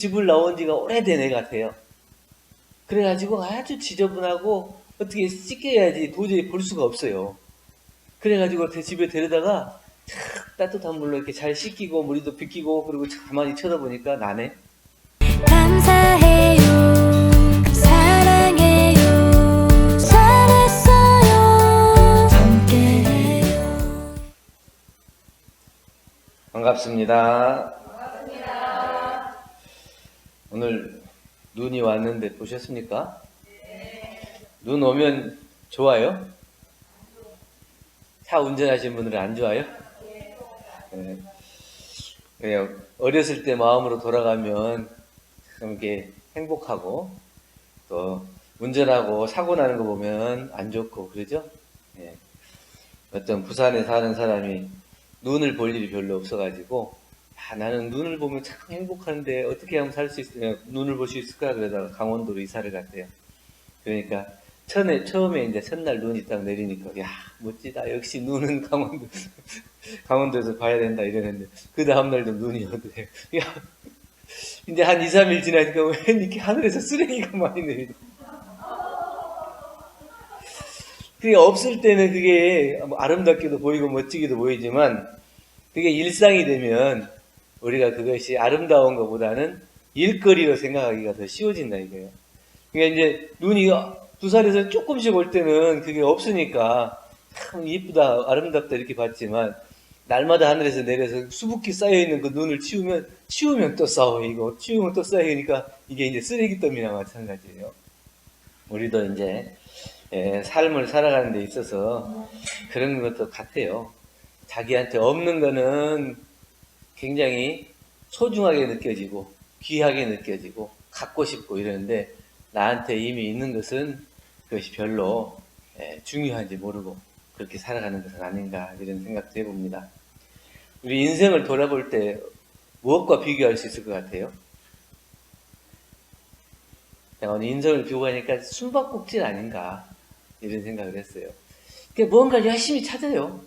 집을 나온 지가 오래된 애 같아요. 그래가지고 아주 지저분하고 어떻게 씻겨야지 도저히 볼 수가 없어요. 그래가지고 집에 데려다가 탁 따뜻한 물로 이렇게 잘 씻기고 머리도 빗기고 그리고 가만히 쳐다보니까 나네. 감사해요. 사랑해요. 잘했어요. 함께해요. 반갑습니다. 오늘 눈이 왔는데 보셨습니까? 눈 오면 좋아요? 차 운전하시는 분들은 안 좋아요? 네. 그냥 어렸을 때 마음으로 돌아가면 참 이렇게 행복하고 또 운전하고 사고 나는 거 보면 안 좋고 그러죠? 예. 어떤 부산에 사는 사람이 눈을 볼 일이 별로 없어가지고 나는 눈을 보면 참 행복한데 어떻게 하면 살 수 있을까, 눈을 볼 수 있을까 그러다가 강원도로 이사를 갔대요. 그러니까 처음에 이제 첫날 눈이 딱 내리니까 야 멋지다 역시 눈은 강원도에서 봐야 된다 이러는데 그 다음날도 눈이 오더래요. 야 이제 한 2, 3일 지나니까 왜 이렇게 하늘에서 쓰레기가 많이 내리고 그게 없을 때는 그게 아름답게도 보이고 멋지기도 보이지만 그게 일상이 되면 우리가 그것이 아름다운 것보다는 일거리로 생각하기가 더 쉬워진다 이거예요. 그러니까 이제 눈이 2살에서 조금씩 올 때는 그게 없으니까 참 이쁘다 아름답다 이렇게 봤지만 날마다 하늘에서 내려서 수북히 쌓여있는 그 눈을 치우면 또 쌓이고 치우면 또 쌓이니까 이게 이제 쓰레기더미나 마찬가지예요. 우리도 이제 삶을 살아가는 데 있어서 그런 것도 같아요. 자기한테 없는 거는 굉장히 소중하게 느껴지고 귀하게 느껴지고 갖고 싶고 이러는데 나한테 이미 있는 것은 그것이 별로 중요한지 모르고 그렇게 살아가는 것은 아닌가 이런 생각도 해봅니다. 우리 인생을 돌아볼 때 무엇과 비교할 수 있을 것 같아요? 제가 오늘 인생을 비교하니까 숨바꼭질 아닌가 이런 생각을 했어요. 그러니까 뭔가 열심히 찾아요.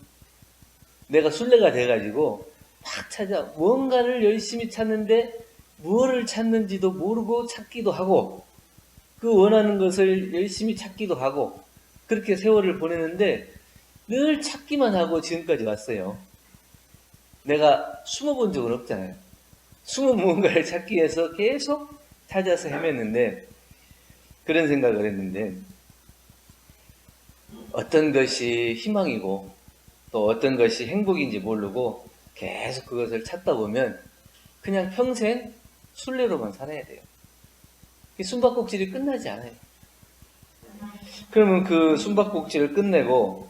내가 순례가 돼가지고 막 찾아 뭔가를 열심히 찾는데 무엇을 찾는지도 모르고 찾기도 하고 그 원하는 것을 열심히 찾기도 하고 그렇게 세월을 보내는데 늘 찾기만 하고 지금까지 왔어요. 내가 숨어본 적은 없잖아요. 숨은 무언가를 찾기 위해서 계속 찾아서 헤맸는데 그런 생각을 했는데 어떤 것이 희망이고 또 어떤 것이 행복인지 모르고 계속 그것을 찾다 보면 그냥 평생 순례로만 살아야 돼요. 숨바꼭질이 끝나지 않아요. 그러면 그 숨바꼭질을 끝내고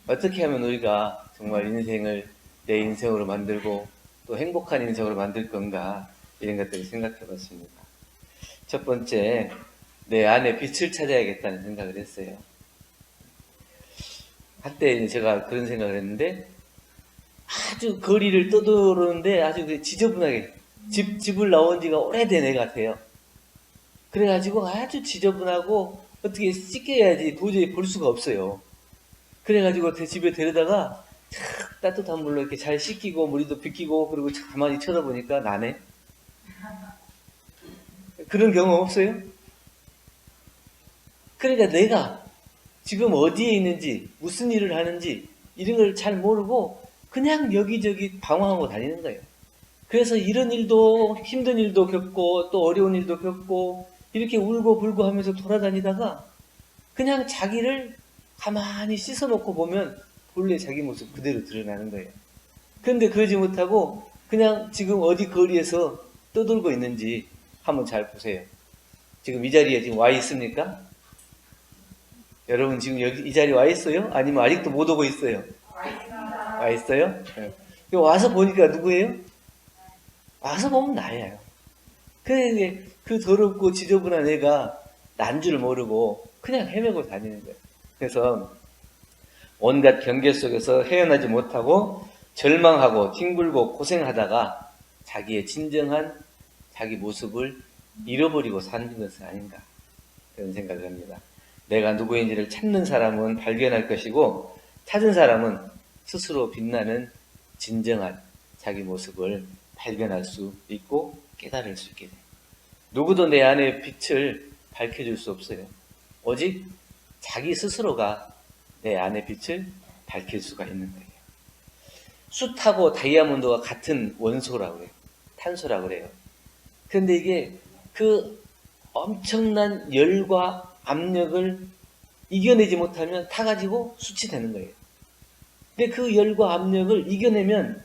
어떻게 하면 우리가 정말 인생을 내 인생으로 만들고 또 행복한 인생으로 만들 건가 이런 것들을 생각해 봤습니다. 첫 번째, 내 안에 빛을 찾아야겠다는 생각을 했어요. 한때 제가 그런 생각을 했는데 아주 거리를 떠도는데 아주 지저분하게 집을 나온 지가 오래된 애 같아요. 그래가지고 아주 지저분하고 어떻게 씻겨야지 도저히 볼 수가 없어요. 그래가지고 집에 데려다가 탁 따뜻한 물로 이렇게 잘 씻기고 머리도 빗기고 그리고 가만히 쳐다보니까 나네. 그런 경험 없어요? 그러니까 내가 지금 어디에 있는지 무슨 일을 하는지 이런 걸 잘 모르고 그냥 여기저기 방황하고 다니는 거예요. 그래서 이런 일도 힘든 일도 겪고 또 어려운 일도 겪고 이렇게 울고 불고 하면서 돌아다니다가 그냥 자기를 가만히 씻어놓고 보면 본래 자기 모습 그대로 드러나는 거예요. 그런데 그러지 못하고 그냥 지금 어디 거리에서 떠돌고 있는지 한번 잘 보세요. 지금 이 자리에 지금 와 있습니까? 여러분 지금 여기 이 자리에 와 있어요? 아니면 아직도 못 오고 있어요? 와 있어요? 네. 와서 보니까 누구예요? 와서 보면 나예요. 그래 그 더럽고 지저분한 애가 난 줄 모르고 그냥 헤매고 다니는 거예요. 그래서 온갖 경계 속에서 헤어나지 못하고 절망하고 뒹굴고 고생하다가 자기의 진정한 자기 모습을 잃어버리고 사는 것은 아닌가 그런 생각을 합니다. 내가 누구인지를 찾는 사람은 발견할 것이고 찾은 사람은 스스로 빛나는 진정한 자기 모습을 발견할 수 있고 깨달을 수 있게 돼요. 누구도 내 안의 빛을 밝혀줄 수 없어요. 오직 자기 스스로가 내 안의 빛을 밝힐 수가 있는 거예요. 숯하고 다이아몬드가 같은 원소라고 해요. 탄소라고 그래요. 그런데 이게 그 엄청난 열과 압력을 이겨내지 못하면 타가지고 숯이 되는 거예요. 근데 그 열과 압력을 이겨내면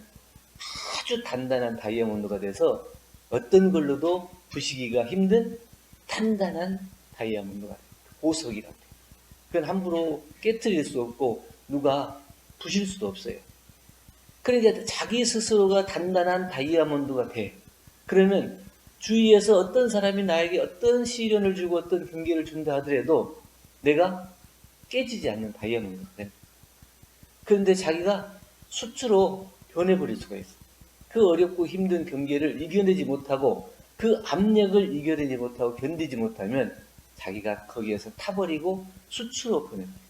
아주 단단한 다이아몬드가 돼서 어떤 걸로도 부시기가 힘든 단단한 다이아몬드가 돼요. 보석이 같아요. 그건 함부로 깨트릴 수 없고 누가 부실 수도 없어요. 그러니까 자기 스스로가 단단한 다이아몬드가 돼. 그러면 주위에서 어떤 사람이 나에게 어떤 시련을 주고 어떤 경계를 준다 하더라도 내가 깨지지 않는 다이아몬드가 돼. 그런데 자기가 숯으로 변해버릴 수가 있어. 그 어렵고 힘든 경계를 이겨내지 못하고 그 압력을 이겨내지 못하고 견디지 못하면 자기가 거기에서 타버리고 숯으로 변해버려요.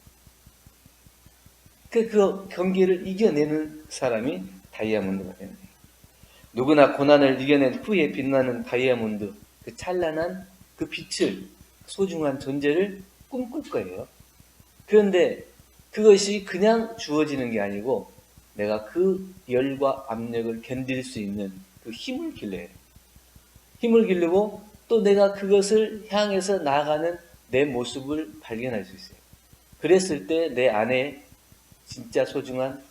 그 경계를 이겨내는 사람이 다이아몬드가 되는 거예요. 누구나 고난을 이겨낸 후에 빛나는 다이아몬드, 그 찬란한 그 빛을, 소중한 존재를 꿈꿀 거예요. 그런데 그것이 그냥 주어지는 게 아니고 내가 그 열과 압력을 견딜 수 있는 그 힘을 길러야 해요. 힘을 기르고 또 내가 그것을 향해서 나아가는 내 모습을 발견할 수 있어요. 그랬을 때 내 안에 진짜 소중한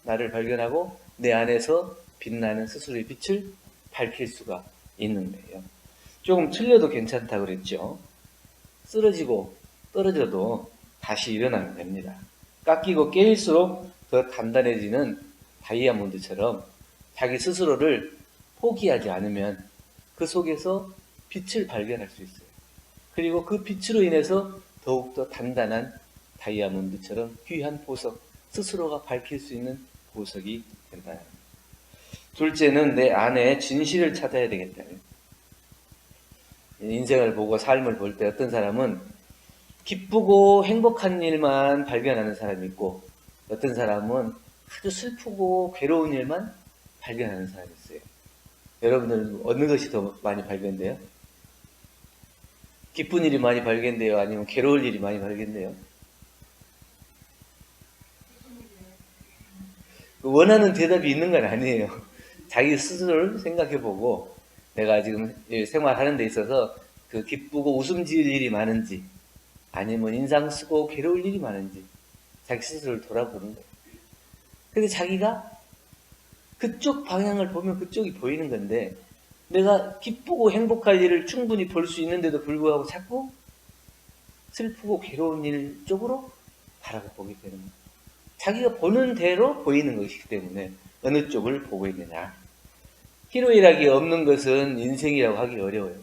나를 발견하고 내 안에서 빛나는 스스로의 빛을 밝힐 수가 있는 거예요. 조금 틀려도 괜찮다고 그랬죠. 쓰러지고 떨어져도 다시 일어나면 됩니다. 깎이고 깨일수록 더 단단해지는 다이아몬드처럼 자기 스스로를 포기하지 않으면 그 속에서 빛을 발견할 수 있어요. 그리고 그 빛으로 인해서 더욱더 단단한 다이아몬드처럼 귀한 보석, 스스로가 밝힐 수 있는 보석이 된다. 둘째는 내 안에 진실을 찾아야 되겠다. 인생을 보고 삶을 볼 때 어떤 사람은 기쁘고 행복한 일만 발견하는 사람이 있고 어떤 사람은 아주 슬프고 괴로운 일만 발견하는 사람이 있어요. 여러분들은 어느 것이 더 많이 발견돼요? 기쁜 일이 많이 발견돼요? 아니면 괴로울 일이 많이 발견돼요? 원하는 대답이 있는 건 아니에요. 자기 스스로를 생각해보고 내가 지금 생활하는 데 있어서 그 기쁘고 웃음 지을 일이 많은지 아니면 인상 쓰고 괴로울 일이 많은지 자기 스스로를 돌아보는 거예요. 근데 자기가 그쪽 방향을 보면 그쪽이 보이는 건데 내가 기쁘고 행복할 일을 충분히 볼 수 있는데도 불구하고 자꾸 슬프고 괴로운 일 쪽으로 바라보게 되는 거예요. 자기가 보는 대로 보이는 것이기 때문에 어느 쪽을 보고 있느냐. 희로애락이 없는 것은 인생이라고 하기 어려워요.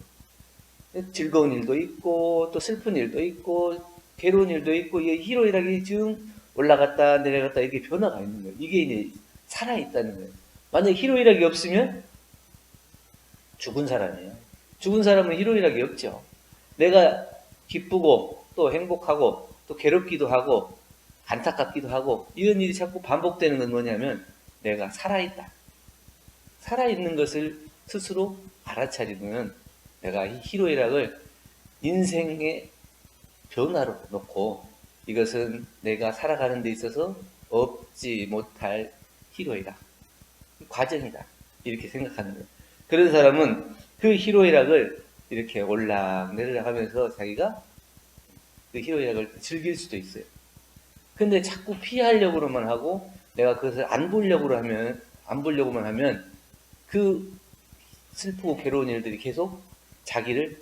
즐거운 일도 있고 또 슬픈 일도 있고 괴로운 일도 있고 희로애락이 지금 올라갔다 내려갔다 이렇게 변화가 있는 거예요. 이게 이제 살아있다는 거예요. 만약에 희로애락이 없으면 죽은 사람이에요. 죽은 사람은 희로애락이 없죠. 내가 기쁘고 또 행복하고 또 괴롭기도 하고 안타깝기도 하고 이런 일이 자꾸 반복되는 건 뭐냐면 내가 살아있다. 살아있는 것을 스스로 알아차리면 내가 이 희로애락을 인생의 변화로 놓고 이것은 내가 살아가는 데 있어서 없지 못할 희로애락 과정이다 이렇게 생각하는 거예요. 그런 사람은 그 희로애락을 이렇게 올락 내리락 하면서 자기가 그 희로애락을 즐길 수도 있어요. 근데 자꾸 피하려고만 하고 내가 그것을 안 보려고만 하면 그 슬프고 괴로운 일들이 계속 자기를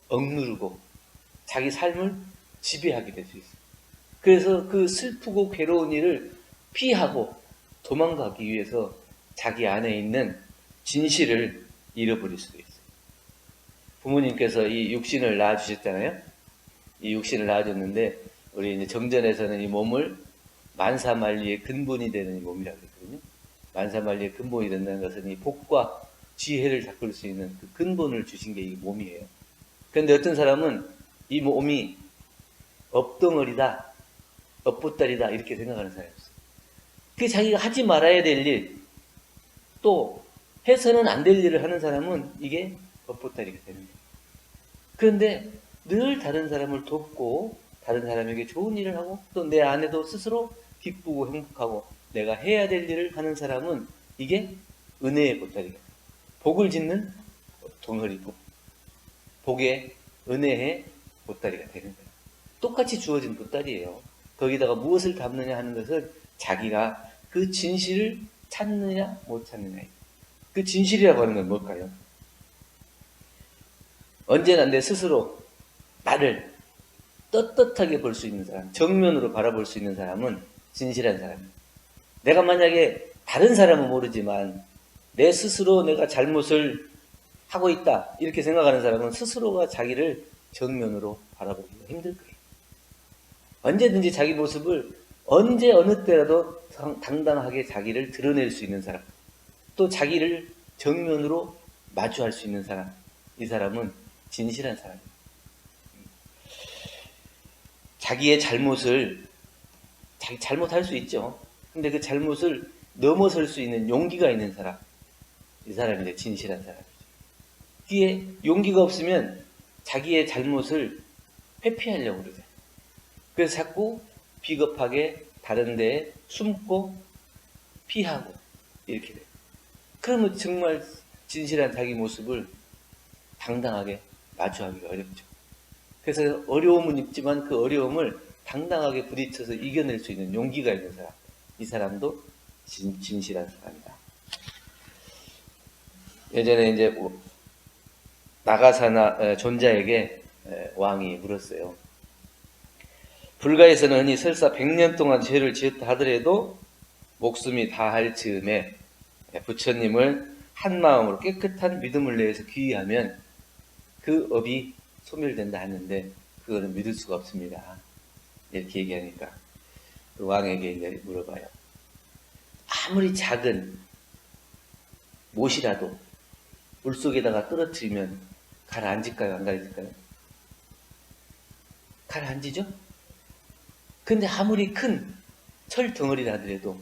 억누르고 자기 삶을 지배하게 될 수 있어요. 그래서 그 슬프고 괴로운 일을 피하고 도망가기 위해서 자기 안에 있는 진실을 잃어버릴 수도 있어요. 부모님께서 이 육신을 낳아주셨잖아요. 이 육신을 낳아줬는데 우리 이제 정전에서는 이 몸을 만사만리의 근본이 되는 이 몸이라고 했거든요. 만사만리의 근본이 된다는 것은 이 복과 지혜를 닦을 수 있는 그 근본을 주신 게 이 몸이에요. 그런데 어떤 사람은 이 몸이 업덩어리다, 업보따리다 이렇게 생각하는 사람이 있어요. 그게 자기가 하지 말아야 될 일, 또 해서는 안 될 일을 하는 사람은 이게 법보따리가 되는 거예요. 그런데 늘 다른 사람을 돕고 다른 사람에게 좋은 일을 하고 또 내 안에도 스스로 기쁘고 행복하고 내가 해야 될 일을 하는 사람은 이게 은혜의 보따리가 돼요. 복을 짓는 덩어리 복의 은혜의 보따리가 되는 거예요. 똑같이 주어진 보따리예요. 거기다가 무엇을 담느냐 하는 것은 자기가 그 진실을 찾느냐 못 찾느냐. 그 진실이라고 하는 건 뭘까요? 언제나 내 스스로 나를 떳떳하게 볼 수 있는 사람, 정면으로 바라볼 수 있는 사람은 진실한 사람이에요. 내가 만약에 다른 사람은 모르지만 내 스스로 내가 잘못을 하고 있다 이렇게 생각하는 사람은 스스로가 자기를 정면으로 바라보기가 힘들 거예요. 언제든지 자기 모습을 언제 어느 때라도 당당하게 자기를 드러낼 수 있는 사람, 또 자기를 정면으로 마주할 수 있는 사람, 이 사람은 진실한 사람이에요. 자기의 잘못을 자기 잘못할 수 있죠. 근데 그 잘못을 넘어설 수 있는 용기가 있는 사람, 이 사람이 이제 진실한 사람이죠. 뒤에 용기가 없으면 자기의 잘못을 회피하려고 그러죠. 그래서 자꾸 비겁하게 다른 데에 숨고 피하고 이렇게 돼요. 그러면 정말 진실한 자기 모습을 당당하게 마주하기가 어렵죠. 그래서 어려움은 있지만 그 어려움을 당당하게 부딪혀서 이겨낼 수 있는 용기가 있는 사람, 이 사람도 진실한 사람이다. 예전에 이제 나가사나 존자에게 왕이 물었어요. 불가에서는 흔히 설사 100년 동안 죄를 지었다 하더라도 목숨이 다할 즈음에 부처님을 한 마음으로 깨끗한 믿음을 내어서 귀의하면 그 업이 소멸된다 하는데 그거는 믿을 수가 없습니다. 이렇게 얘기하니까 그 왕에게 이제 물어봐요. 아무리 작은 못이라도 물속에다가 떨어뜨리면 가라앉을까요? 안 가라앉을까요? 가라앉이죠? 근데 아무리 큰 철 덩어리라 하더라도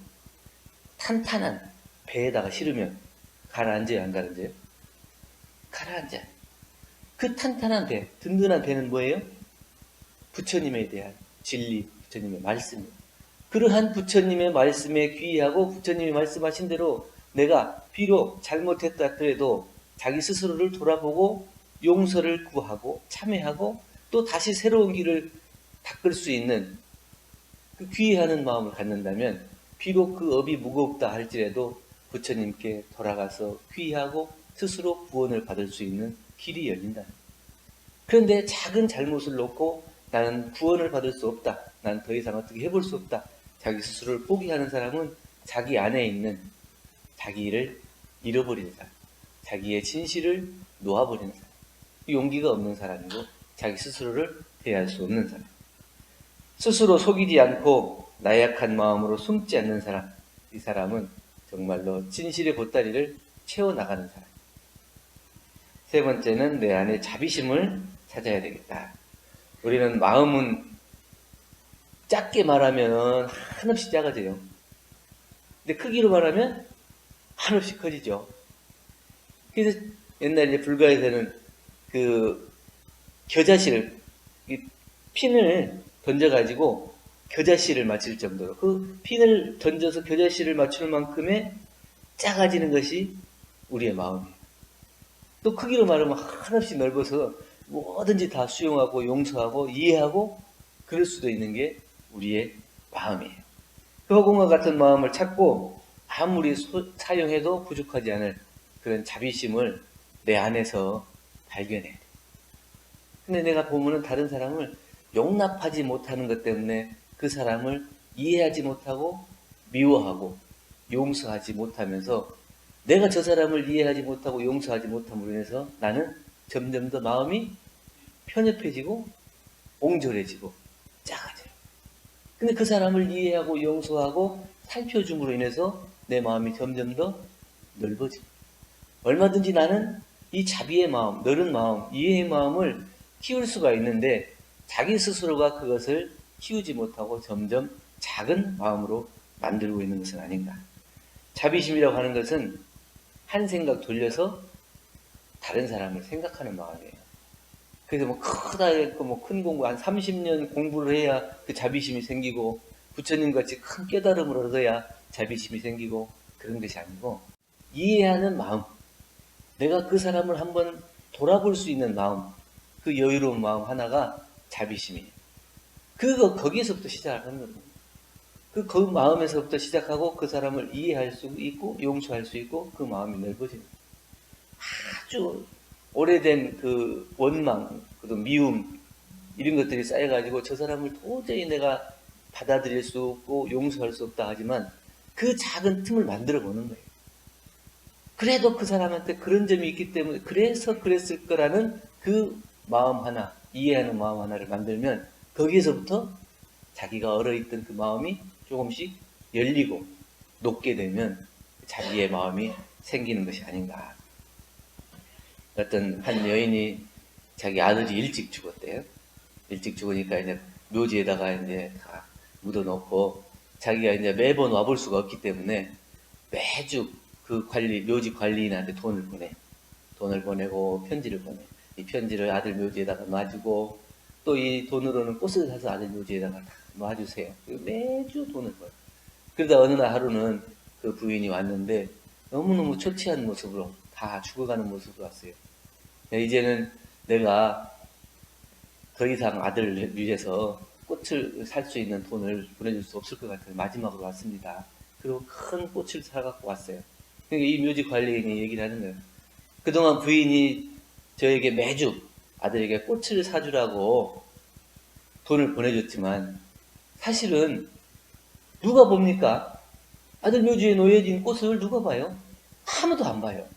탄탄한 배에다가 실으면 가라앉아요? 안 가라앉아요? 가라앉아요. 그 탄탄한 배, 든든한 배는 뭐예요? 부처님에 대한 진리, 부처님의 말씀이에요. 그러한 부처님의 말씀에 귀의하고 부처님이 말씀하신 대로 내가 비록 잘못했다 하더라도 자기 스스로를 돌아보고 용서를 구하고 참회하고 또 다시 새로운 길을 닦을 수 있는 그 귀의하는 마음을 갖는다면 비록 그 업이 무겁다 할지라도 부처님께 돌아가서 귀의하고 스스로 구원을 받을 수 있는 길이 열린다. 그런데 작은 잘못을 놓고 나는 구원을 받을 수 없다. 난 더 이상 어떻게 해볼 수 없다. 자기 스스로를 포기하는 사람은 자기 안에 있는 자기를 잃어버리는 사람. 자기의 진실을 놓아버리는 사람. 용기가 없는 사람이고 자기 스스로를 대할 수 없는 사람. 스스로 속이지 않고 나약한 마음으로 숨지 않는 사람. 이 사람은 정말로 진실의 보따리를 채워나가는 사람. 세 번째는 내 안에 자비심을 찾아야 되겠다. 우리는 마음은 작게 말하면 한없이 작아져요. 근데 크기로 말하면 한없이 커지죠. 그래서 옛날에 불가에서는 그 겨자씨를 핀을 던져가지고 겨자씨를 맞출 정도로 그 핀을 던져서 겨자씨를 맞출 만큼의 작아지는 것이 우리의 마음이에요. 또 크기로 말하면 한없이 넓어서 뭐든지 다 수용하고 용서하고 이해하고 그럴 수도 있는 게 우리의 마음이에요. 그 허공과 같은 마음을 찾고 아무리 사용해도 부족하지 않을 그런 자비심을 내 안에서 발견해야 돼. 근데 내가 보면은 다른 사람을 용납하지 못하는 것 때문에 그 사람을 이해하지 못하고 미워하고 용서하지 못하면서 내가 저 사람을 이해하지 못하고 용서하지 못함으로 인해서 나는 점점 더 마음이 편협해지고 옹졸해지고 작아져요. 근데 그 사람을 이해하고 용서하고 살펴줌으로 인해서 내 마음이 점점 더 넓어지고 얼마든지 나는 이 자비의 마음, 너른 마음, 이해의 마음을 키울 수가 있는데 자기 스스로가 그것을 키우지 못하고 점점 작은 마음으로 만들고 있는 것은 아닌가. 자비심이라고 하는 것은 한 생각 돌려서 다른 사람을 생각하는 마음이에요. 그래서 뭐 크다 했고 뭐 큰 공부 한 30년 공부를 해야 그 자비심이 생기고 부처님 같이 큰 깨달음을 얻어야 자비심이 생기고 그런 것이 아니고 이해하는 마음, 내가 그 사람을 한번 돌아볼 수 있는 마음, 그 여유로운 마음 하나가 자비심이에요. 거기에서부터 시작하는 거거든요. 그 마음에서부터 시작하고 그 사람을 이해할 수 있고 용서할 수 있고 그 마음이 넓어지는 거예요. 아주 오래된 그 원망, 그 미움 이런 것들이 쌓여가지고 저 사람을 도저히 내가 받아들일 수 없고 용서할 수 없다 하지만 그 작은 틈을 만들어 보는 거예요. 그래도 그 사람한테 그런 점이 있기 때문에 그래서 그랬을 거라는 그 마음 하나, 이해하는 마음 하나를 만들면 거기에서부터 자기가 얼어있던 그 마음이 조금씩 열리고 녹게 되면 자기의 마음이 생기는 것이 아닌가. 어떤 한 여인이 자기 아들이 일찍 죽었대요. 일찍 죽으니까 이제 묘지에다가 이제 다 묻어놓고 자기가 이제 매번 와볼 수가 없기 때문에 매주 그 묘지 관리인한테 돈을 보내. 돈을 보내고 편지를 보내. 이 편지를 아들 묘지에다가 놔주고 또 이 돈으로는 꽃을 사서 아들 묘지에다가 다 놔주세요. 매주 돈을 벌어. 그러다 어느 날 하루는 그 부인이 왔는데 너무너무 초췌한 모습으로 다 죽어가는 모습으로 왔어요. 이제는 내가 더 이상 아들을 위해서 꽃을 살 수 있는 돈을 보내줄 수 없을 것 같아요. 마지막으로 왔습니다. 그리고 큰 꽃을 사갖고 왔어요. 그러니까 이 묘지 관리인이 얘기를 하는 거예요. 그동안 부인이 저에게 매주 아들에게 꽃을 사주라고 돈을 보내줬지만 사실은 누가 봅니까? 아들 묘지에 놓여진 꽃을 누가 봐요? 아무도 안 봐요.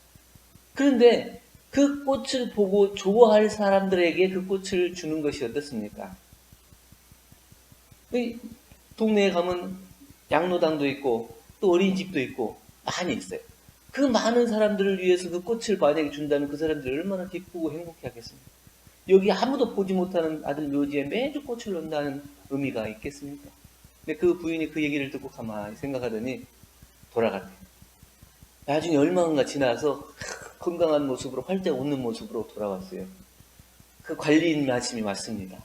그런데 그 꽃을 보고 좋아할 사람들에게 그 꽃을 주는 것이 어떻습니까? 동네에 가면 양로당도 있고 또 어린이집도 있고 많이 있어요. 그 많은 사람들을 위해서 그 꽃을 만약에 준다면 그 사람들이 얼마나 기쁘고 행복해 하겠습니까? 여기 아무도 보지 못하는 아들 묘지에 매주 꽃을 넣는다는 의미가 있겠습니까? 근데 그 부인이 그 얘기를 듣고 가만히 생각하더니 돌아갔대요. 나중에 얼마가 지나서 건강한 모습으로 활짝 웃는 모습으로 돌아왔어요. 그 관리인 말씀이 맞습니다.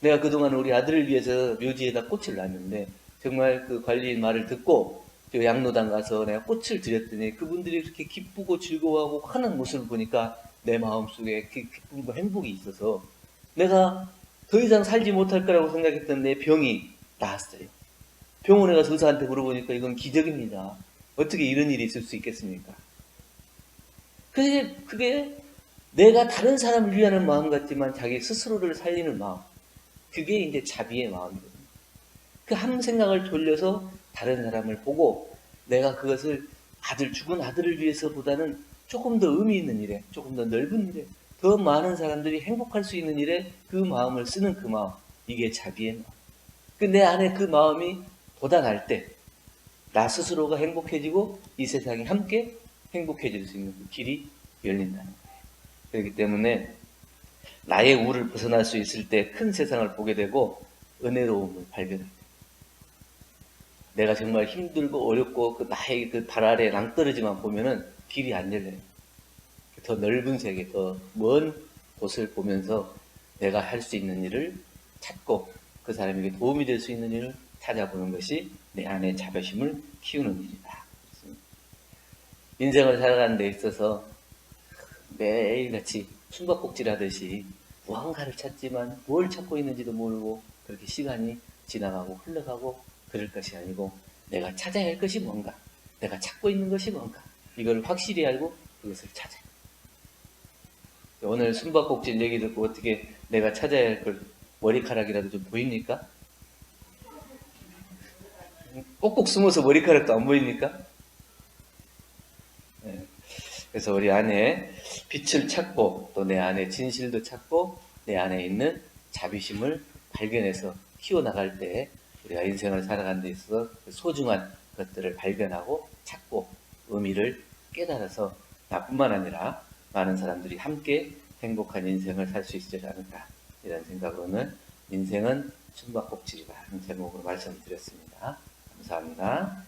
내가 그동안 우리 아들을 위해서 묘지에다 꽃을 놨는데 정말 그 관리인 말을 듣고 양로당 가서 내가 꽃을 드렸더니 그분들이 그렇게 기쁘고 즐거워하고 하는 모습을 보니까 내 마음속에 기쁨과 행복이 있어서 내가 더 이상 살지 못할 거라고 생각했던 내 병이 나았어요. 병원에 가서 의사한테 물어보니까 이건 기적입니다. 어떻게 이런 일이 있을 수 있겠습니까? 그게 내가 다른 사람을 위하는 마음 같지만 자기 스스로를 살리는 마음. 그게 이제 자비의 마음이거든요. 그 한 생각을 돌려서 다른 사람을 보고 내가 그것을 죽은 아들을 위해서보다는 조금 더 의미 있는 일에, 조금 더 넓은 일에, 더 많은 사람들이 행복할 수 있는 일에 그 마음을 쓰는 그 마음. 이게 자비의 마음. 내 안에 그 마음이 돋아날 때 나 스스로가 행복해지고 이 세상이 함께 행복해질 수 있는 그 길이 열린다는 거예요. 그렇기 때문에 나의 우를 벗어날 수 있을 때 큰 세상을 보게 되고 은혜로움을 발견해요. 내가 정말 힘들고 어렵고 나의 그 발 아래 낭떠러지만 보면은 길이 안 열려요. 더 넓은 세계, 더 먼 곳을 보면서 내가 할 수 있는 일을 찾고 그 사람에게 도움이 될 수 있는 일을 찾아보는 것이 내 안에 자부심을 키우는 일이다. 인생을 살아가는 데 있어서 매일같이 숨바꼭질 하듯이 무언가를 찾지만 뭘 찾고 있는지도 모르고 그렇게 시간이 지나가고 흘러가고 그럴 것이 아니고 내가 찾아야 할 것이 뭔가, 내가 찾고 있는 것이 뭔가 이걸 확실히 알고 그것을 찾아요. 오늘 숨바꼭질 얘기 듣고 어떻게 내가 찾아야 할 걸 머리카락이라도 좀 보입니까? 꼭꼭 숨어서 머리카락도 안 보입니까? 네. 그래서 우리 안에 빛을 찾고 또 내 안에 진실도 찾고 내 안에 있는 자비심을 발견해서 키워나갈 때 우리가 인생을 살아가는 데 있어서 소중한 것들을 발견하고 찾고 의미를 깨달아서 나뿐만 아니라 많은 사람들이 함께 행복한 인생을 살 수 있지 않을까 이런 생각으로는 인생은 숨바꼭질이다 하는 제목으로 말씀드렸습니다. 감사합니다.